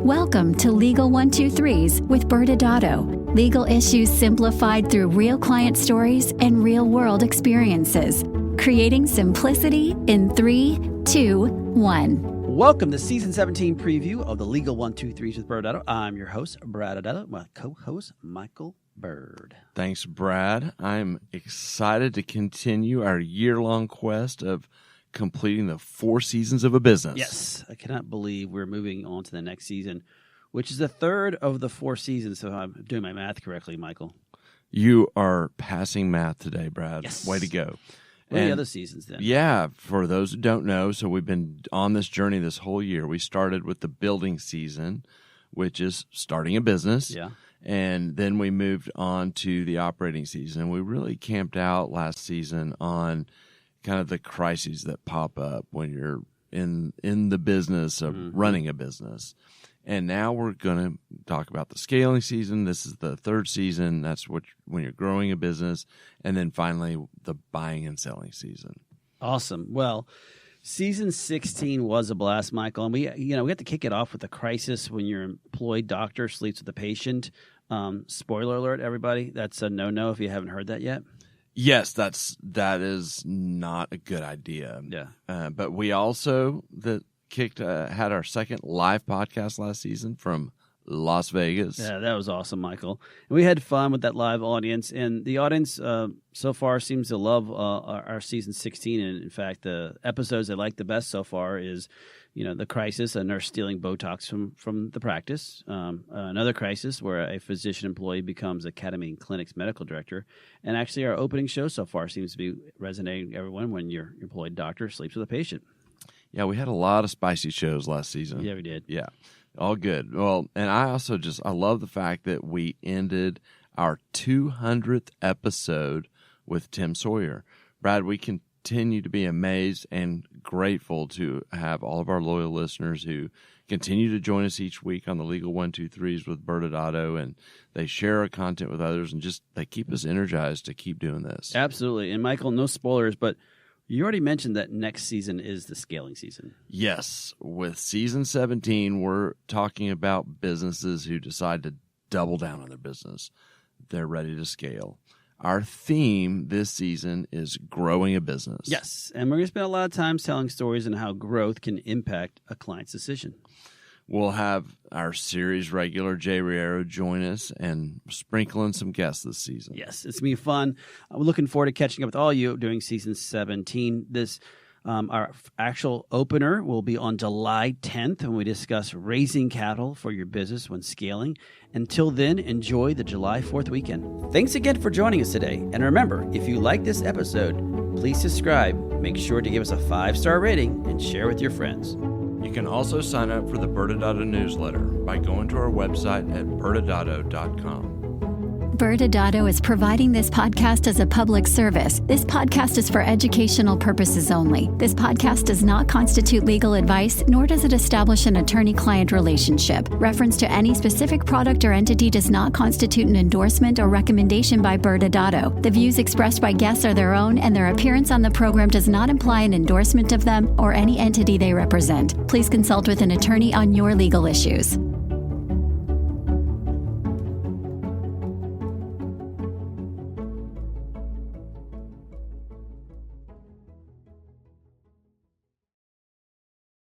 Welcome to Legal 123s with ByrdAdatto. Legal issues simplified through real client stories and real-world experiences. Creating simplicity in 3, 2, 1. Welcome to Season 17 preview of the Legal 123s with ByrdAdatto. I'm your host, ByrdAdatto, my co-host, Michael Byrd. Thanks, Brad. I'm excited to continue our year-long quest of completing the 4 seasons of a business. Yes, I cannot believe we're moving on to the next season, which is the third of the 4 seasons, so I'm doing my math correctly, Michael. You are passing math today, Brad. Yes. Way to go. What are the other seasons then? Yeah, for those who don't know, so we've been on this journey this whole year. We started with the building season, which is starting a business. Yeah. And then we moved on to the operating season. And we really camped out last season on kind of the crises that pop up when you're in the business of running a business. And now we're going to talk about the scaling season. This is the 3rd season. That's when you're growing a business. And then finally, the buying and selling season. Awesome. Well, Season 16 was a blast, Michael. And we had to kick it off with a crisis when your employed doctor sleeps with the patient. Spoiler alert, everybody. That's a no-no if you haven't heard that yet. Yes, that is not a good idea. Yeah. But we also had our second live podcast last season from Las Vegas. Yeah, that was awesome, Michael. And we had fun with that live audience, and the audience so far seems to love our season 16. And in fact, the episodes they like the best so far is, the crisis, a nurse stealing Botox from the practice. Another crisis where a physician employee becomes Academy Clinic's medical director. And actually, our opening show so far seems to be resonating with everyone when your employed doctor sleeps with a patient. Yeah, we had a lot of spicy shows last season. Yeah, we did. Yeah, all good. Well, and I also I love the fact that we ended our 200th episode with Tim Sawyer. Brad, we continue to be amazed and grateful to have all of our loyal listeners who continue to join us each week on the Legal 123s with ByrdAdatto, and they share our content with others, and they keep us energized to keep doing this. Absolutely. And Michael, no spoilers, but you already mentioned that next season is the scaling season. Yes. With season 17, we're talking about businesses who decide to double down on their business. They're ready to scale. Our theme this season is growing a business. Yes. And we're going to spend a lot of time telling stories on how growth can impact a client's decision. We'll have our series regular Jay Riero join us and sprinkle in some guests this season. Yes, it's going to be fun. We're looking forward to catching up with all you during season 17. Our actual opener will be on July 10th when we discuss raising capital for your business when scaling. Until then, enjoy the July 4th weekend. Thanks again for joining us today. And remember, if you like this episode, please subscribe. Make sure to give us a 5-star rating and share with your friends. You can also sign up for the ByrdAdatto newsletter by going to our website at ByrdAdatto.com. ByrdAdatto is providing this podcast as a public service. This podcast is for educational purposes only. This podcast does not constitute legal advice, nor does it establish an attorney-client relationship. Reference to any specific product or entity does not constitute an endorsement or recommendation by ByrdAdatto. The views expressed by guests are their own, and their appearance on the program does not imply an endorsement of them or any entity they represent. Please consult with an attorney on your legal issues.